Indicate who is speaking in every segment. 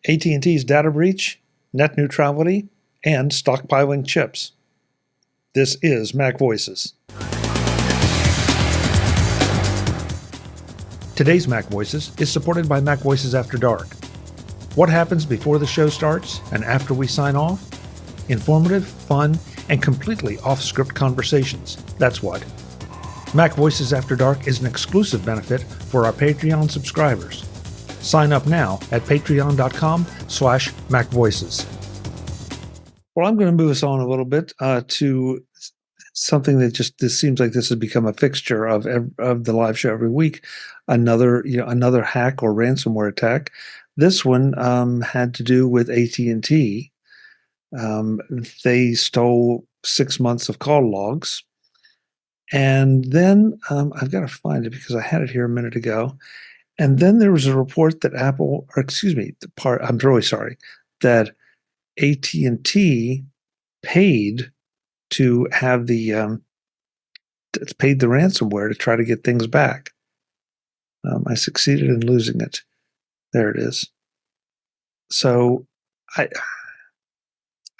Speaker 1: AT&T's data breach, net neutrality, and stockpiling chips. This is MacVoices. Today's MacVoices is supported by MacVoices After Dark. What happens before the show starts and after we sign off? Informative, fun, and completely off-script conversations. That's what. MacVoices After Dark is an exclusive benefit for our Patreon subscribers. Sign up now at patreon.com/MacVoices. Well, I'm going to move us on a little bit to something that this seems like this has become a fixture of the live show every week. Another hack or ransomware attack. This one had to do with AT&T. They stole 6 months of call logs. And then I've got to find it because I had it here a minute ago. And then there was a report that I'm really sorry, that AT&T paid to have paid the ransomware to try to get things back. I succeeded in losing it. There it is. So I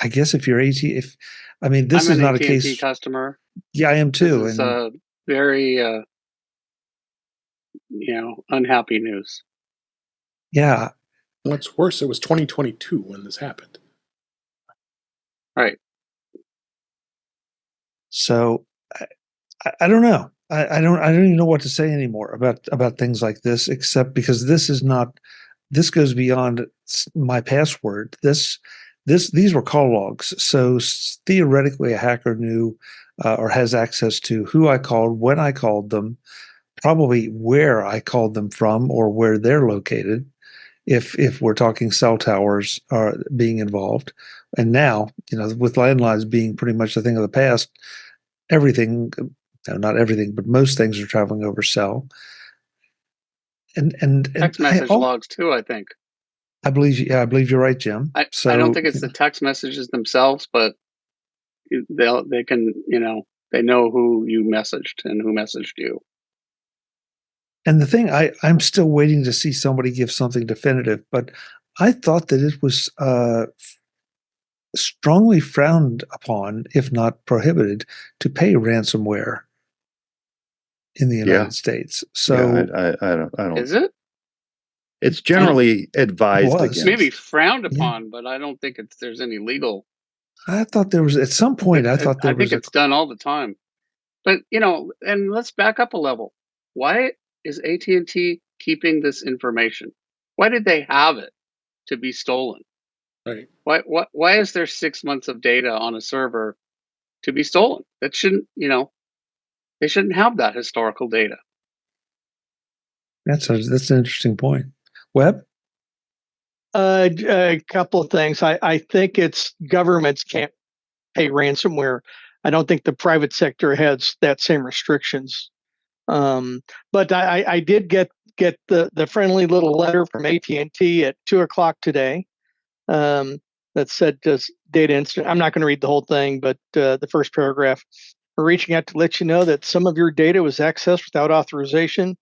Speaker 1: guess if you're this
Speaker 2: I'm
Speaker 1: is
Speaker 2: an
Speaker 1: not
Speaker 2: AT&T
Speaker 1: a case.
Speaker 2: customer.
Speaker 1: Yeah, I am too.
Speaker 2: This is very, unhappy news.
Speaker 1: Yeah.
Speaker 3: What's worse, it was 2022 when this happened.
Speaker 2: Right.
Speaker 1: So I don't know. I don't even know what to say anymore about things like this, except because this goes beyond my password. These were call logs. So theoretically a hacker knew or has access to who I called, when I called them, probably where I called them from or where they're located, if we're talking cell towers are being involved. And now, with landlines being pretty much a thing of the past, everything, not everything, but most things are traveling over cell. And
Speaker 2: text message logs too, I think.
Speaker 1: I believe you're right, Jim.
Speaker 2: I don't think it's the text messages themselves, but they can, they know who you messaged and who messaged you.
Speaker 1: And the thing, I'm still waiting to see somebody give something definitive, but I thought that it was strongly frowned upon, if not prohibited, to pay ransomware in the United States. So
Speaker 4: I don't.
Speaker 2: Is it?
Speaker 4: It's generally advised against.
Speaker 2: Maybe frowned upon, but I don't think there's any legal.
Speaker 1: I thought there was at some point. I think
Speaker 2: it's done all the time, but and let's back up a level. Why is AT&T keeping this information? Why did they have it to be stolen?
Speaker 3: Right.
Speaker 2: Why is there 6 months of data on a server to be stolen? That shouldn't, they shouldn't have that historical data.
Speaker 1: That's an interesting point. Web?
Speaker 5: A couple of things. I think it's governments can't pay ransomware. I don't think the private sector has that same restrictions. But I did get the friendly little letter from AT&T at 2:00 today that said just data incident. I'm not going to read the whole thing, but the first paragraph. We're reaching out to let you know that some of your data was accessed without authorization.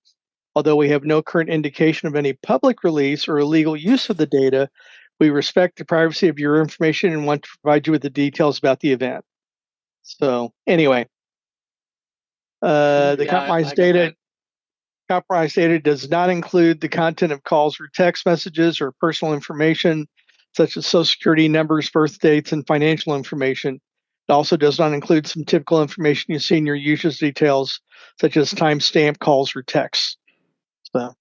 Speaker 5: Although we have no current indication of any public release or illegal use of the data, we respect the privacy of your information and want to provide you with the details about the event. So anyway, the compromised data does not include the content of calls or text messages or personal information such as social security numbers, birth dates, and financial information. It also does not include some typical information you see in your users' details, such as timestamp calls or texts. So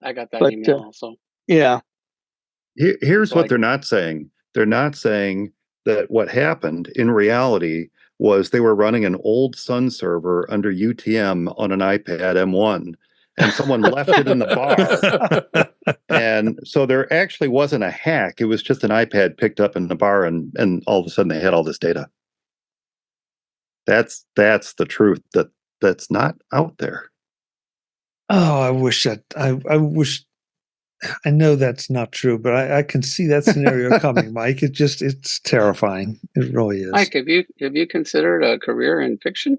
Speaker 2: I got that email also.
Speaker 5: Yeah.
Speaker 4: Here's what they're not saying. They're not saying that what happened in reality was they were running an old Sun server under UTM on an iPad M1, and someone left it in the bar. And so there actually wasn't a hack. It was just an iPad picked up in the bar, and all of a sudden they had all this data. That's the truth that's not out there.
Speaker 1: Oh, I wish I know that's not true, but I can see that scenario coming, Mike. It's terrifying. It really is.
Speaker 2: Mike, have you considered a career in fiction?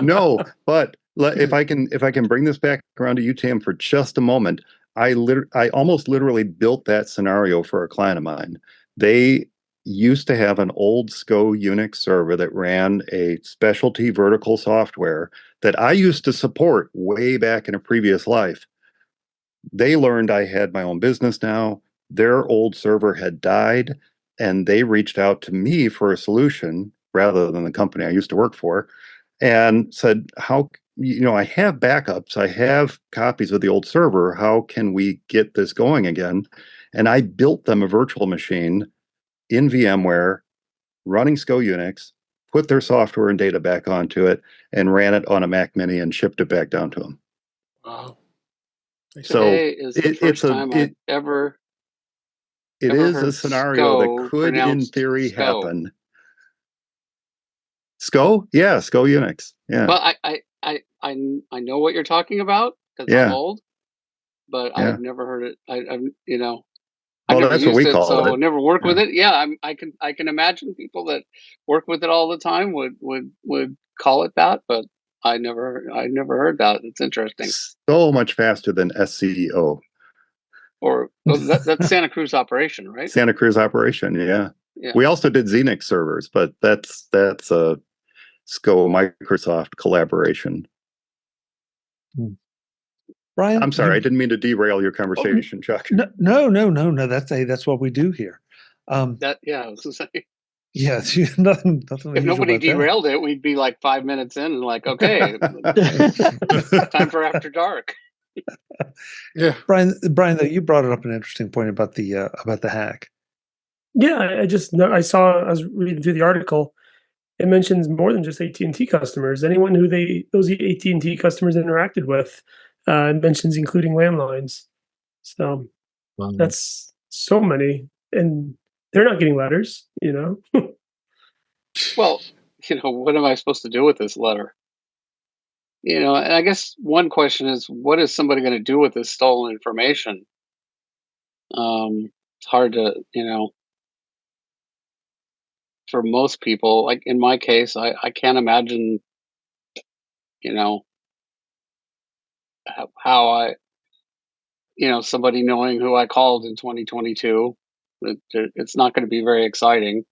Speaker 4: No, but if I can bring this back around to UTM for just a moment, I almost literally built that scenario for a client of mine. They used to have an old SCO Unix server that ran a specialty vertical software that I used to support way back in a previous life. They learned I had my own business now. Their old server had died, and they reached out to me for a solution rather than the company I used to work for, and said, how, I have backups, I have copies of the old server. How can we get this going again? And I built them a virtual machine in VMware running SCO Unix, put their software and data back onto it, and ran it on a Mac Mini and shipped it back down to them.
Speaker 3: Wow.
Speaker 4: So
Speaker 2: Today is the first time I've ever
Speaker 4: it
Speaker 2: ever
Speaker 4: is a
Speaker 2: heard
Speaker 4: scenario that
Speaker 2: SCO
Speaker 4: could, in
Speaker 2: pronounced
Speaker 4: theory,
Speaker 2: SCO.
Speaker 4: happen. SCO? Yeah, SCO Unix. Yeah.
Speaker 2: Well, I know what you're talking about because I'm
Speaker 4: Yeah.
Speaker 2: old, but
Speaker 4: Yeah.
Speaker 2: I've never heard it. I've I
Speaker 4: Well,
Speaker 2: never
Speaker 4: that's what
Speaker 2: used
Speaker 4: we
Speaker 2: it,
Speaker 4: call
Speaker 2: so
Speaker 4: it.
Speaker 2: never worked
Speaker 4: Yeah.
Speaker 2: with it. Yeah, I can imagine people that work with it all the time would call it that, but I never heard that. It's interesting.
Speaker 4: So much faster than SCO.
Speaker 2: Or that's Santa Cruz operation, right?
Speaker 4: Santa Cruz operation, yeah.
Speaker 2: Yeah.
Speaker 4: We also did Xenix servers, but that's a SCO Microsoft collaboration.
Speaker 1: Brian,
Speaker 4: I'm sorry, I didn't mean to derail your conversation, Chuck.
Speaker 1: No. That's what we do here.
Speaker 2: I was gonna say,
Speaker 1: Yeah, nothing
Speaker 2: if
Speaker 1: unusual
Speaker 2: nobody
Speaker 1: about that.
Speaker 2: derailed it, we'd be like 5 minutes in and like, okay, time for After Dark.
Speaker 3: Yeah.
Speaker 1: Brian, though, you brought up an interesting point about the hack.
Speaker 6: Yeah, I just know I was reading through the article. It mentions more than just AT&T customers. Anyone who those AT&T customers interacted with, it mentions including landlines. So that's so many, and they're not getting letters.
Speaker 2: Well, what am I supposed to do with this letter? And I guess one question is, what is somebody going to do with this stolen information? It's hard to, for most people, like in my case, I can't imagine, how I, somebody knowing who I called in 2022. It's not going to be very exciting.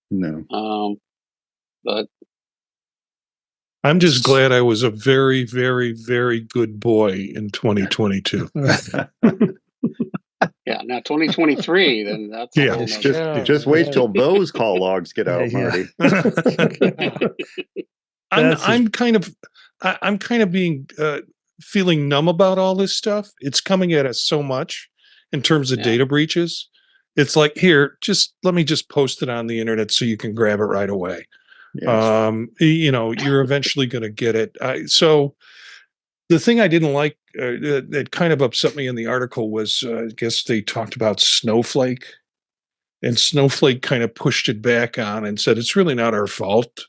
Speaker 4: No.
Speaker 2: But
Speaker 7: I'm just glad I was a very, very, very good boy in 2022.
Speaker 2: yeah, now 2023, then that's a
Speaker 7: Yeah.
Speaker 2: whole nother.
Speaker 4: Just wait till those call logs get out,
Speaker 1: Yeah.
Speaker 4: Marty.
Speaker 7: I'm kind of being feeling numb about all this stuff. It's coming at us so much in terms of
Speaker 2: Yeah.
Speaker 7: data breaches. It's like, here, let me just post it on the internet so you can grab it right away.
Speaker 4: Yes.
Speaker 7: You're eventually going to get it. So the thing I didn't like that kind of upset me in the article was, I guess they talked about Snowflake, and Snowflake kind of pushed it back on and said, it's really not our fault.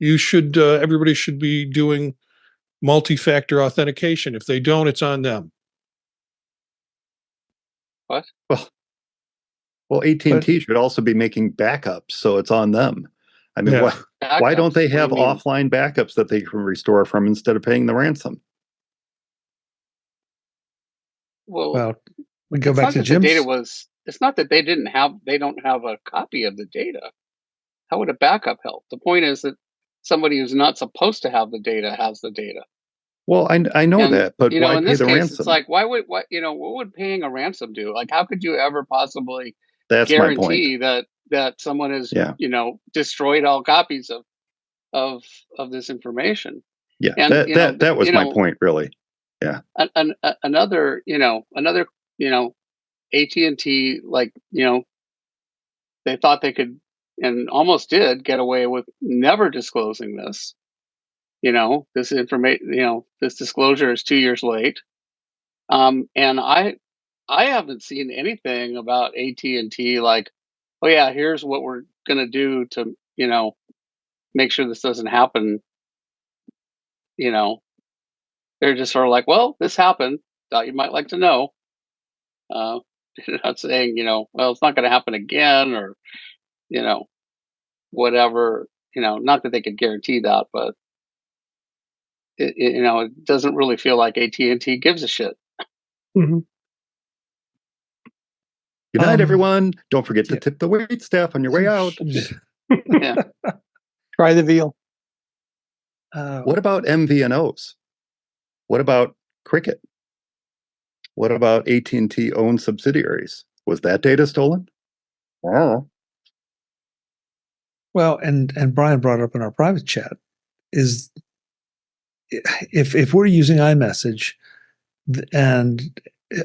Speaker 7: Everybody should be doing multi-factor authentication. If they don't, it's on them.
Speaker 2: What?
Speaker 4: Well, AT&T should also be making backups, so it's on them. I mean,
Speaker 7: Yeah.
Speaker 4: why don't they have
Speaker 2: What do you mean?
Speaker 4: offline backups that they can restore from instead of paying the ransom?
Speaker 2: Well,
Speaker 1: we go
Speaker 2: it's
Speaker 1: back
Speaker 2: not
Speaker 1: to
Speaker 2: that
Speaker 1: Jim's.
Speaker 2: the data it's not that they don't have a copy of the data. How would a backup help? The point is that somebody who's not supposed to have the data has the data.
Speaker 4: Well, I know
Speaker 2: And,
Speaker 4: that, but why
Speaker 2: in
Speaker 4: pay
Speaker 2: this
Speaker 4: the
Speaker 2: case,
Speaker 4: ransom?
Speaker 2: it's like, what would paying a ransom do? Like, how could you ever possibly
Speaker 4: That's my point.
Speaker 2: guarantee that someone has,
Speaker 4: Yeah.
Speaker 2: destroyed all copies of this information?
Speaker 4: Yeah,
Speaker 2: And,
Speaker 4: that was my point, really. Yeah.
Speaker 2: Another AT&T, like, they thought they could and almost did get away with never disclosing this. This information, this disclosure is 2 years late. And I haven't seen anything about AT&T like, oh yeah, here's what we're going to do to, make sure this doesn't happen. They're just sort of like, well, this happened. Thought you might like to know. Not saying, well, it's not going to happen again or, whatever, not that they could guarantee that, but it doesn't really feel like AT&T gives a shit.
Speaker 6: Mhm.
Speaker 4: Good night, everyone. Don't forget to
Speaker 1: yeah.
Speaker 4: tip the wait staff on your way out.
Speaker 2: Yeah.
Speaker 5: Try the veal.
Speaker 4: What about MVNOs? What about Cricket? What about AT&T owned subsidiaries? Was that data stolen? Oh,
Speaker 1: Well, and Brian brought up in our private chat is if we're using iMessage and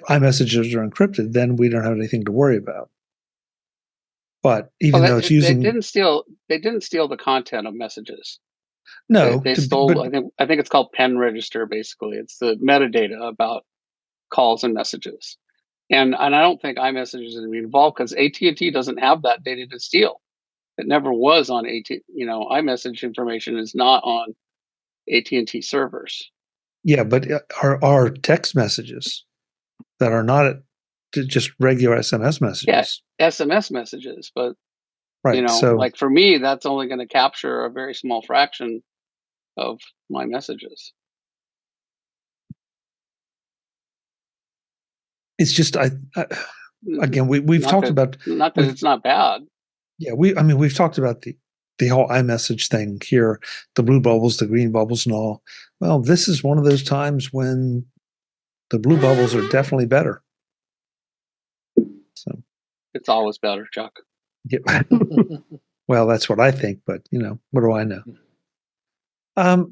Speaker 1: iMessages are encrypted, then we don't have anything to worry about. But even though it's
Speaker 2: They
Speaker 1: using
Speaker 2: didn't steal the content of messages.
Speaker 1: no,
Speaker 2: They stole. I think it's called pen register. Basically, it's the metadata about calls and messages. And I don't think iMessage is going to be involved because AT&T doesn't have that data to steal. It never was on iMessage information is not on AT&T servers.
Speaker 1: yeah, but are text messages that are not just regular SMS messages.
Speaker 2: Yeah, SMS messages, but
Speaker 1: Right. So
Speaker 2: like for me, that's only going to capture a very small fraction of my messages.
Speaker 1: it's just again we've talked about
Speaker 2: not that it's not bad.
Speaker 1: Yeah, we've talked about the whole iMessage thing here, the blue bubbles, the green bubbles, and all. Well, this is one of those times when the blue bubbles are definitely better. So
Speaker 2: It's always better, Chuck.
Speaker 1: yeah. Well, that's what I think, but what do I know?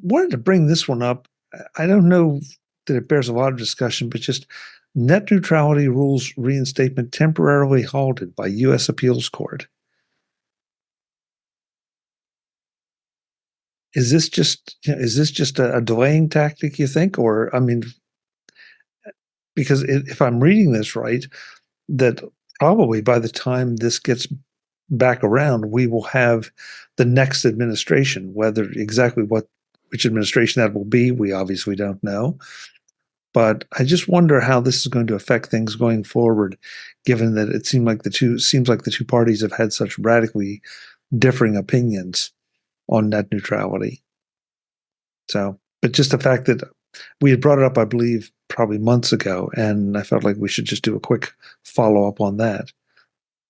Speaker 1: Wanted to bring this one up. I don't know that it bears a lot of discussion, but just net neutrality rules reinstatement temporarily halted by U.S. Appeals Court. Is this just a delaying tactic, you think? Or, because if I'm reading this right, that probably by the time this gets back around, we will have the next administration, whether exactly which administration that will be, we obviously don't know. But I just wonder how this is going to affect things going forward, given that it seems like the two parties have had such radically differing opinions on net neutrality. So, but just the fact that we had brought it up, I believe, probably months ago, and I felt like we should just do a quick follow-up on that.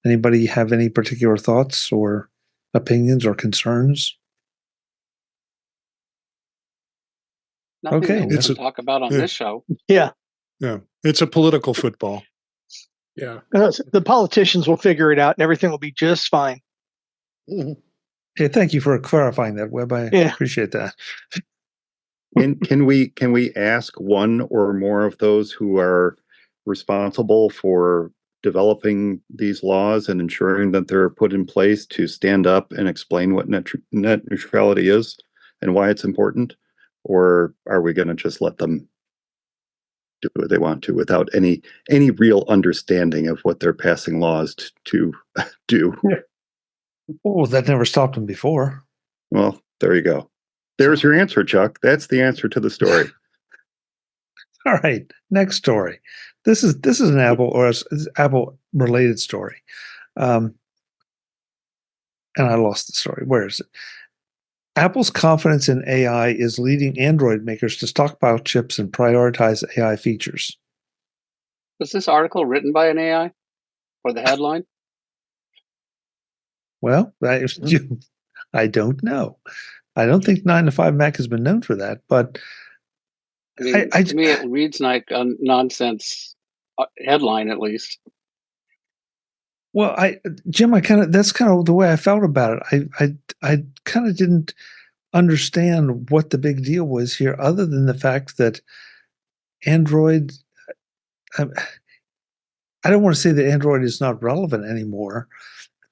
Speaker 1: Anybody have any particular thoughts or opinions or concerns?
Speaker 2: Nothing
Speaker 1: Okay,
Speaker 2: that we
Speaker 7: It's
Speaker 2: can
Speaker 7: a-
Speaker 2: talk about on
Speaker 7: yeah.
Speaker 2: this show.
Speaker 5: Yeah.
Speaker 7: Yeah, it's a political football.
Speaker 3: Yeah.
Speaker 5: The politicians will figure it out and everything will be just fine.
Speaker 3: Mhm.
Speaker 1: Okay, thank you for clarifying that, Webb. I appreciate that.
Speaker 4: can we ask one or more of those who are responsible for developing these laws and ensuring that they're put in place to stand up and explain what net neutrality is and why it's important? Or are we going to just let them do what they want to without any real understanding of what they're passing laws to do?
Speaker 1: Oh, that never stopped them before.
Speaker 4: Well, there you go. There's your answer, Chuck. That's the answer to the story.
Speaker 1: All right, next story. This is an Apple related story, and I lost the story. Where is it? Apple's confidence in AI is leading Android makers to stockpile chips and prioritize AI features.
Speaker 2: Was this article written by an AI or the headline?
Speaker 1: Well, I don't know. I don't think 9 to 5 Mac has been known for that, but
Speaker 2: I mean, to me, it reads like a nonsense headline, at least.
Speaker 1: Well, Jim, that's kind of the way I felt about it. I kind of didn't understand what the big deal was here, other than the fact that Android. I don't want to say that Android is not relevant anymore,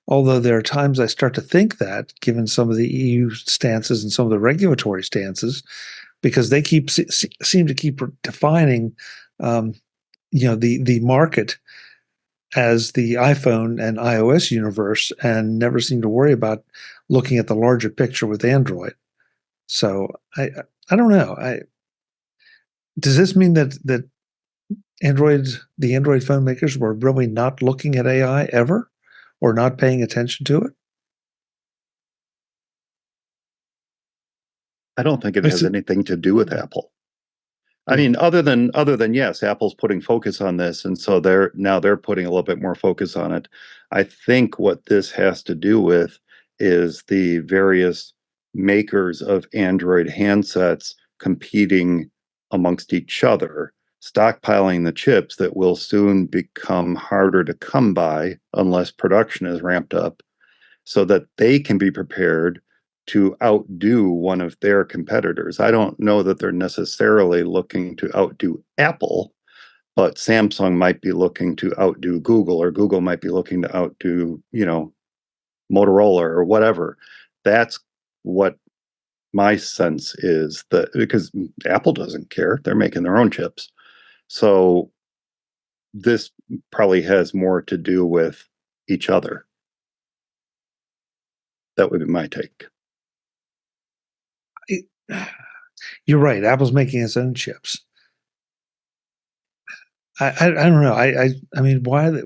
Speaker 1: although there are times I start to think that, given some of the EU stances and some of the regulatory stances, because they seem to keep defining, the market as the iPhone and iOS universe, and never seem to worry about looking at the larger picture with Android. So I don't know. Does this mean that the Android phone makers were really not looking at AI ever, or not paying attention to it?
Speaker 4: I don't think it
Speaker 1: I
Speaker 4: has
Speaker 1: see.
Speaker 4: anything to do with Apple. I mean, other than yes, Apple's putting focus on this, and so they're putting a little bit more focus on it. I think what this has to do with is the various makers of Android handsets competing amongst each other, stockpiling the chips that will soon become harder to come by unless production is ramped up, so that they can be prepared to outdo one of their competitors. I don't know that they're necessarily looking to outdo Apple, but Samsung might be looking to outdo Google, or Google might be looking to outdo, Motorola or whatever. That's what my sense is, that because Apple doesn't care, they're making their own chips. So this probably has more to do with each other. That would be my take.
Speaker 1: You're right. Apple's making its own chips. I don't know. I mean, why are they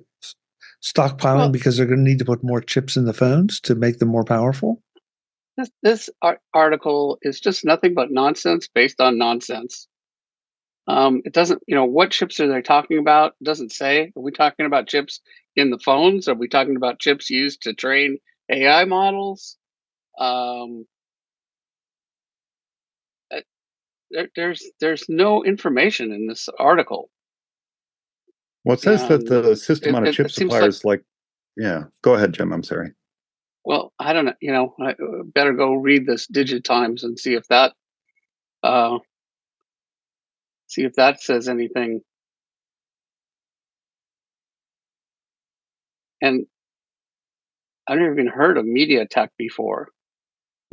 Speaker 1: stockpiling?
Speaker 2: Well-
Speaker 1: Because they're going to need to put more chips in the phones to make them more powerful.
Speaker 2: This article is just nothing but nonsense based on nonsense. It doesn't, what chips are they talking about? It doesn't say. Are we talking about chips in the phones? Are we talking about chips used to train AI models? There's no information in this article.
Speaker 4: Well, it says that the system on a chip
Speaker 2: it seems
Speaker 4: suppliers yeah. Go ahead, Jim. I'm sorry.
Speaker 2: Well, I don't know. I better go read this Digitimes and see if that says anything. And I've never even heard of MediaTek before.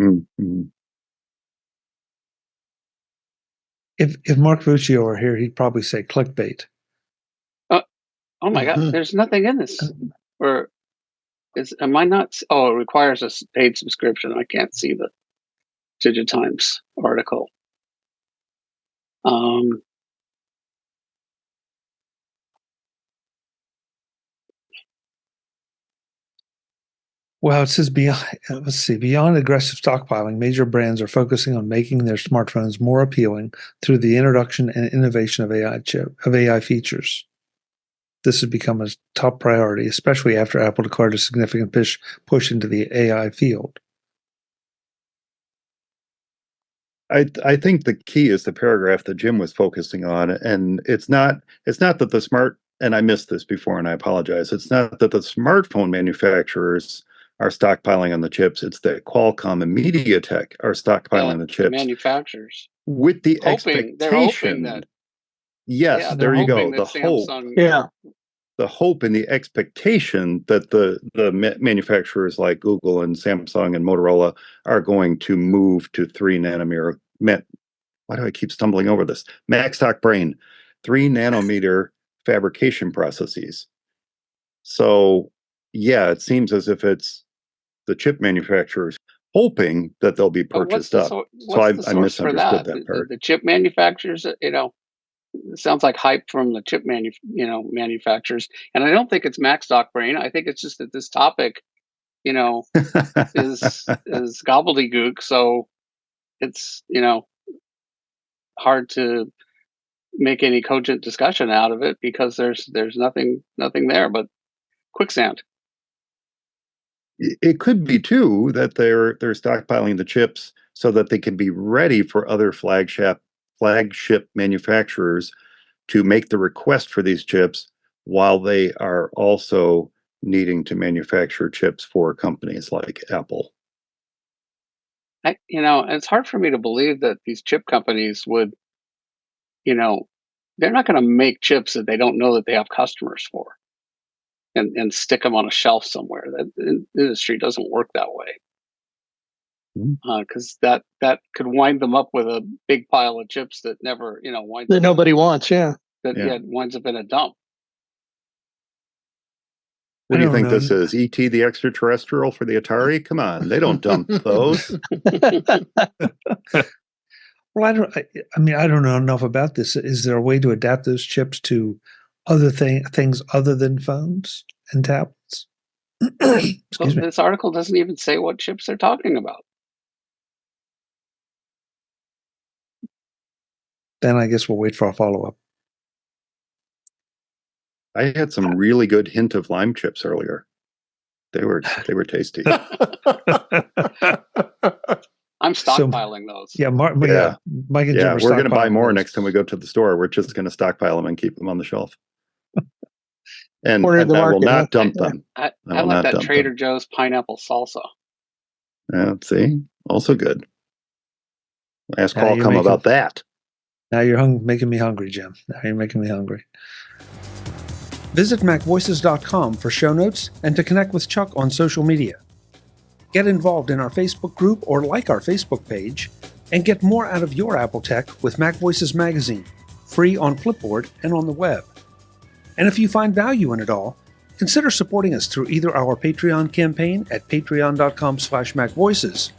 Speaker 4: Mm-hmm.
Speaker 1: If Mark Vuccio were here, he'd probably say clickbait.
Speaker 2: Oh my God, there's nothing in this. Or am I not? Oh, it requires a paid subscription. I can't see the Digitimes article.
Speaker 1: Well, it says beyond aggressive stockpiling, major brands are focusing on making their smartphones more appealing through the introduction and innovation of AI features. This has become a top priority, especially after Apple declared a significant push into the AI field.
Speaker 4: I think the key is the paragraph that Jim was focusing on, and it's not that and I missed this before and I apologize. It's not that the smartphone manufacturers are stockpiling on the chips. It's that Qualcomm and MediaTek are stockpiling the chips.
Speaker 2: Manufacturers.
Speaker 4: With the
Speaker 2: They're
Speaker 4: expectation.
Speaker 2: hoping that.
Speaker 4: Yes,
Speaker 2: Yeah,
Speaker 4: there you go.
Speaker 2: the
Speaker 4: hope.
Speaker 2: Samsung,
Speaker 5: Yeah.
Speaker 4: The hope and the expectation that the manufacturers like Google and Samsung and Motorola are going to move to 3 nanometer. Why do I keep stumbling over this? Maxstock Brain, 3 nanometer fabrication processes. So, yeah, it seems as if it's the chip manufacturers hoping that they'll be purchased up. So I misunderstood that part.
Speaker 2: The chip manufacturers, it sounds like hype from the chip manufacturers. And I don't think it's Maxstock Brain. I think it's just that this topic, is gobbledygook. So it's, hard to make any cogent discussion out of it because there's nothing there but quicksand.
Speaker 4: It could be too that they're stockpiling the chips so that they can be ready for other flagship manufacturers to make the request for these chips while they are also needing to manufacture chips for companies like Apple.
Speaker 2: It's hard for me to believe that these chip companies would, they're not going to make chips that they don't know that they have customers for and stick them on a shelf somewhere. The industry doesn't work that way. Because that could wind them up with a big pile of chips that never, winds
Speaker 5: That nobody wants. Yeah.
Speaker 2: That winds up in a dump.
Speaker 4: What do you think this is? E.T. the extraterrestrial for the Atari? Come on, they don't dump those.
Speaker 1: Well, I don't know enough about this. Is there a way to adapt those chips to other things other than phones and tablets? Excuse me.
Speaker 2: This article doesn't even say what chips they're talking about.
Speaker 1: then I guess we'll wait for a follow-up.
Speaker 4: I had some really good hint of lime chips earlier. They were tasty.
Speaker 2: I'm stockpiling those.
Speaker 1: Yeah, Mike and Jim
Speaker 4: Yeah,
Speaker 1: are
Speaker 4: we're going to buy
Speaker 1: stockpiling
Speaker 4: more
Speaker 1: those.
Speaker 4: next time we go to the store. We're just going to stockpile them and keep them on the shelf. And
Speaker 5: Corner of the
Speaker 4: I will
Speaker 5: market, huh?
Speaker 4: not dump them.
Speaker 2: I
Speaker 4: will
Speaker 2: like
Speaker 4: not
Speaker 2: that
Speaker 4: dump
Speaker 2: Trader
Speaker 4: them.
Speaker 2: Joe's pineapple salsa.
Speaker 4: See, also good. Ask
Speaker 1: Now you're
Speaker 4: Qualcomm
Speaker 1: making-
Speaker 4: about that.
Speaker 1: Now you're making me hungry, Jim. Now you're making me hungry. Visit MacVoices.com for show notes and to connect with Chuck on social media. Get involved in our Facebook group or like our Facebook page, and get more out of your Apple tech with MacVoices Magazine, free on Flipboard and on the web. And if you find value in it all, consider supporting us through either our Patreon campaign at patreon.com/MacVoices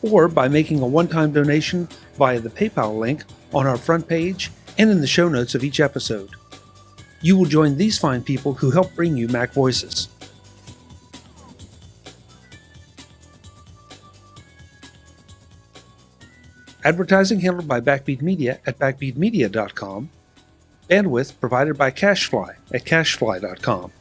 Speaker 1: or by making a one-time donation via the PayPal link on our front page and in the show notes of each episode. You will join these fine people who help bring you Mac Voices. Advertising handled by Backbeat Media at backbeatmedia.com. Bandwidth provided by CacheFly at cachefly.com.